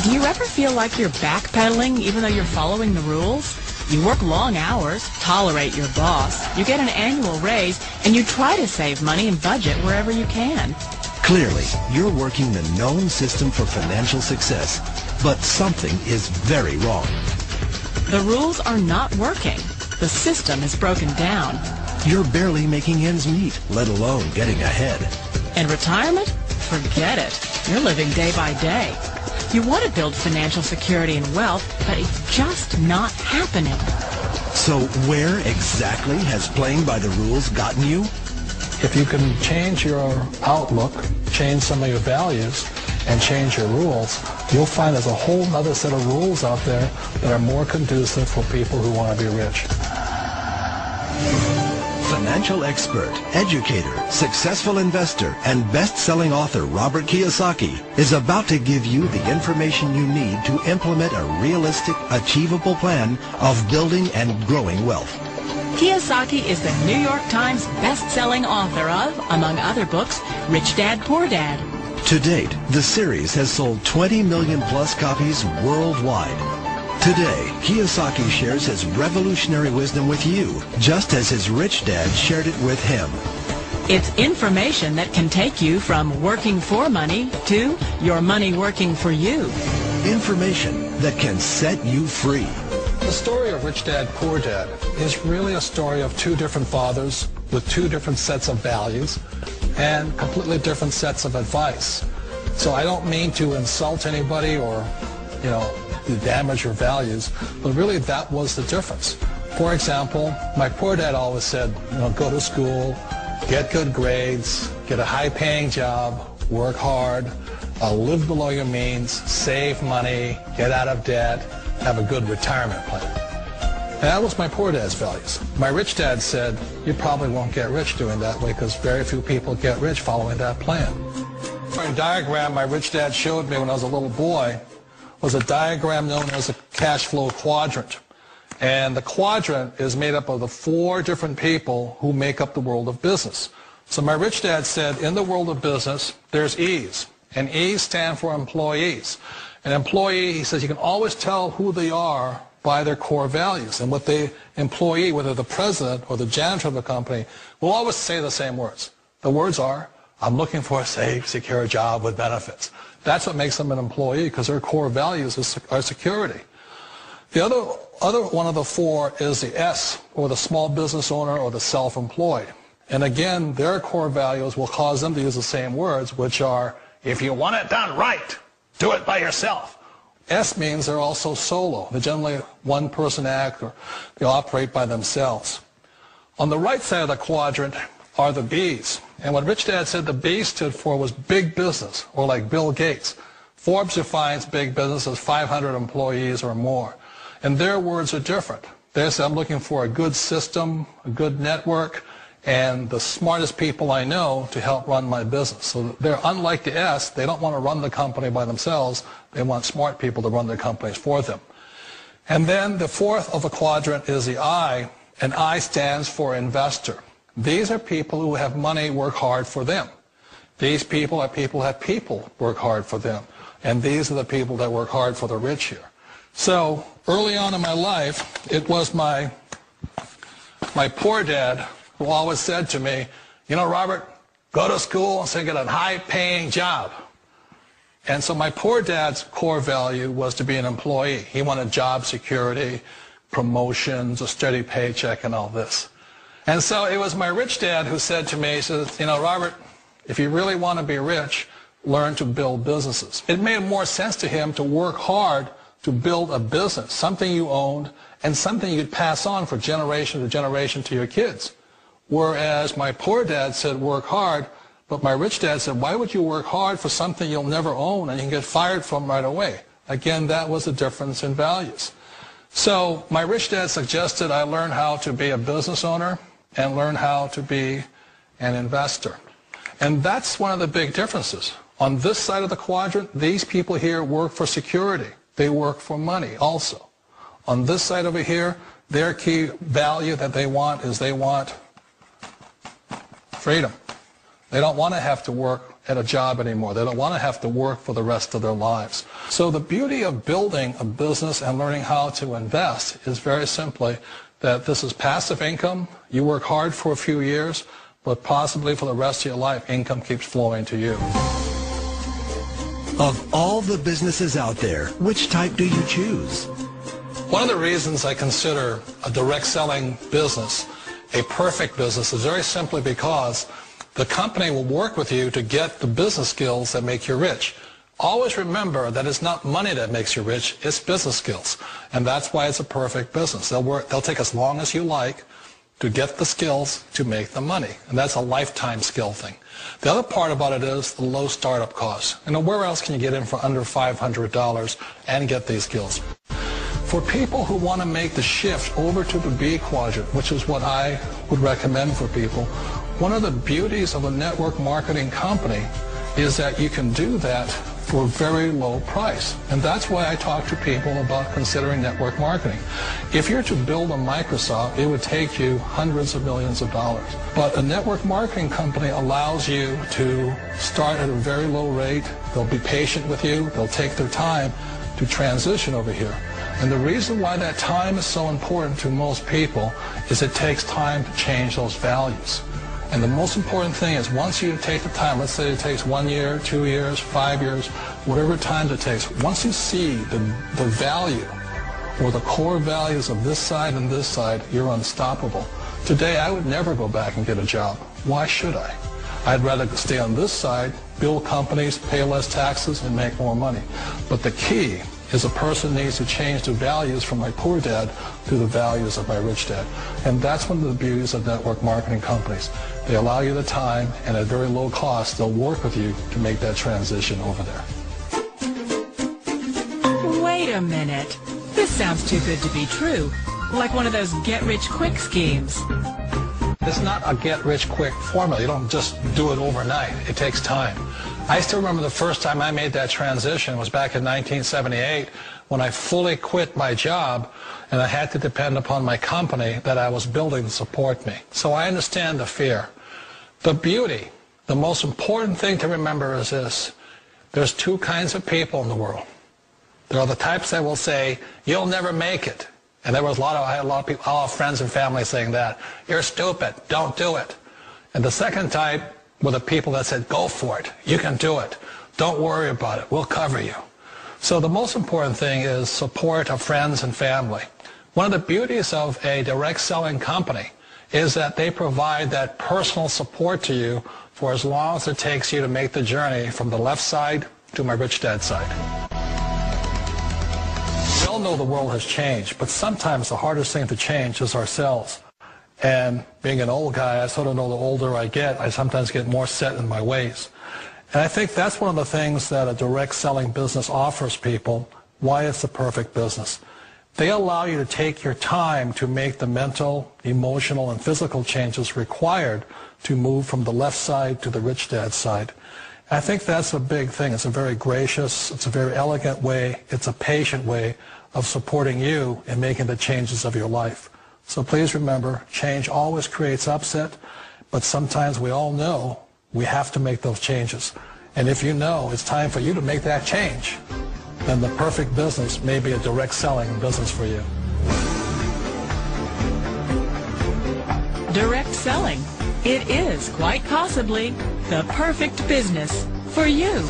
Do you ever feel like you're backpedaling even though you're following the rules? You work long hours, tolerate your boss, you get an annual raise, and you try to save money and budget wherever you can. Clearly, you're working the known system for financial success, but something is very wrong. The rules are not working. The system is broken down. You're barely making ends meet, let alone getting ahead. And retirement? Forget it. You're living day by day. You want to build financial security and wealth, but it's just not happening. So where exactly has playing by the rules gotten you? If you can change your outlook, change some of your values, and change your rules, you'll find there's a whole other set of rules out there that are more conducive for people who want to be rich. Financial expert, educator, successful investor, and best-selling author Robert Kiyosaki is about to give you the information you need to implement a realistic, achievable plan of building and growing wealth. Kiyosaki is the New York Times best-selling author of, among other books, Rich Dad, Poor Dad. To date, the series has sold 20 million plus copies worldwide. Today, Kiyosaki shares his revolutionary wisdom with you, just as his rich dad shared it with him. It's information that can take you from working for money to your money working for you. Information that can set you free. The story of Rich Dad, Poor Dad is really a story of two different fathers with two different sets of values and completely different sets of advice. So I don't mean to insult anybody or, to damage your values, but really that was the difference. For example, my poor dad always said, go to school, get good grades, get a high-paying job, work hard, live below your means, save money, get out of debt, have a good retirement plan. And that was my poor dad's values. My rich dad said, you probably won't get rich doing that way because very few people get rich following that plan. A diagram my rich dad showed me when I was a little boy was a diagram known as a cash flow quadrant. And the quadrant is made up of the four different people who make up the world of business. So my rich dad said, in the world of business, there's E's. And E's stand for employees. An employee, he says, you can always tell who they are by their core values. And what the employee, whether the president or the janitor of the company, will always say the same words. The words are, I'm looking for a safe, secure job with benefits. That's what makes them an employee, because their core values are security. The other one of the four is the S, or the small business owner or the self-employed. And again, their core values will cause them to use the same words, which are, if you want it done right, do it by yourself. S means they're also solo. They're generally one-person act, or they operate by themselves. On the right side of the quadrant are the B's. And what Rich Dad said the B stood for was big business, or like Bill Gates. Forbes defines big business as 500 employees or more. And their words are different. They say, I'm looking for a good system, a good network, and the smartest people I know to help run my business. So they're unlike the S. They don't want to run the company by themselves. They want smart people to run their companies for them. And then the fourth of the quadrant is the I, and I stands for investor. These are people who have money work hard for them. These people are people who have people work hard for them. And these are the people that work hard for the rich here. So early on in my life, it was my poor dad who always said to me, Robert, go to school and get a high-paying job. And so my poor dad's core value was to be an employee. He wanted job security, promotions, a steady paycheck, and all this. And so it was my rich dad who said to me, he says, Robert, if you really want to be rich, learn to build businesses. It made more sense to him to work hard to build a business, something you owned, and something you'd pass on for generation to generation to your kids. Whereas my poor dad said work hard, but my rich dad said, why would you work hard for something you'll never own and you can get fired from right away? Again, that was the difference in values. So my rich dad suggested I learn how to be a business owner and learn how to be an investor. And that's one of the big differences. On this side of the quadrant, these people here work for security. They work for money also. On this side over here, their key value that they want is they want freedom. They don't want to have to work at a job anymore. They don't want to have to work for the rest of their lives. So the beauty of building a business and learning how to invest is very simply that this is passive income. You work hard for a few years, but possibly for the rest of your life, income keeps flowing to you. Of all the businesses out there, which type do you choose? One of the reasons I consider a direct selling business a perfect business is very simply because the company will work with you to get the business skills that make you rich. Always remember that it's not money that makes you rich, it's business skills. And that's why it's a perfect business. They'll take as long as you like to get the skills to make the money. And that's a lifetime skill thing. The other part about it is the low startup costs. You know, where else can you get in for under $500 and get these skills? For people who want to make the shift over to the B quadrant, which is what I would recommend for people, one of the beauties of a network marketing company is that you can do that for a very low price. And that's why I talk to people about considering network marketing. If you're to build a Microsoft, it would take you hundreds of millions of dollars. But a network marketing company allows you to start at a very low rate. They'll be patient with you. They'll take their time to transition over here. And the reason why that time is so important to most people is it takes time to change those values. And the most important thing is once you take the time, let's say it takes 1 year, 2 years, 5 years, whatever time it takes, once you see the value or the core values of this side and this side, you're unstoppable. Today, I would never go back and get a job. Why should I? I'd rather stay on this side, build companies, pay less taxes, and make more money. But the key is a person needs to change the values from my poor dad to the values of my rich dad. And that's one of the beauties of network marketing companies. They allow you the time, and at very low cost, they'll work with you to make that transition over there. Wait a minute. This sounds too good to be true. Like one of those get-rich-quick schemes. It's not a get-rich-quick formula. You don't just do it overnight. It takes time. I still remember the first time I made that transition was back in 1978 when I fully quit my job and I had to depend upon my company that I was building to support me. So I understand the fear. The beauty, the most important thing to remember is this. There's two kinds of people in the world. There are the types that will say, you'll never make it. And there was I had a lot of people, all friends and family saying that. You're stupid, don't do it. And the second type were the people that said, go for it, you can do it, don't worry about it, we'll cover you. So the most important thing is support of friends and family. One of the beauties of a direct selling company is that they provide that personal support to you for as long as it takes you to make the journey from the left side to my rich dad side. We all know the world has changed, but sometimes the hardest thing to change is ourselves. And being an old guy, I sort of know the older I get, I sometimes get more set in my ways. And I think that's one of the things that a direct selling business offers people, why it's the perfect business. They allow you to take your time to make the mental, emotional, and physical changes required to move from the left side to the rich dad side. And I think that's a big thing. It's a very gracious, it's a very elegant way, it's a patient way of supporting you in making the changes of your life. So please remember, change always creates upset, but sometimes we all know we have to make those changes. And if you know it's time for you to make that change, then the perfect business may be a direct selling business for you. Direct selling. It is quite possibly the perfect business for you.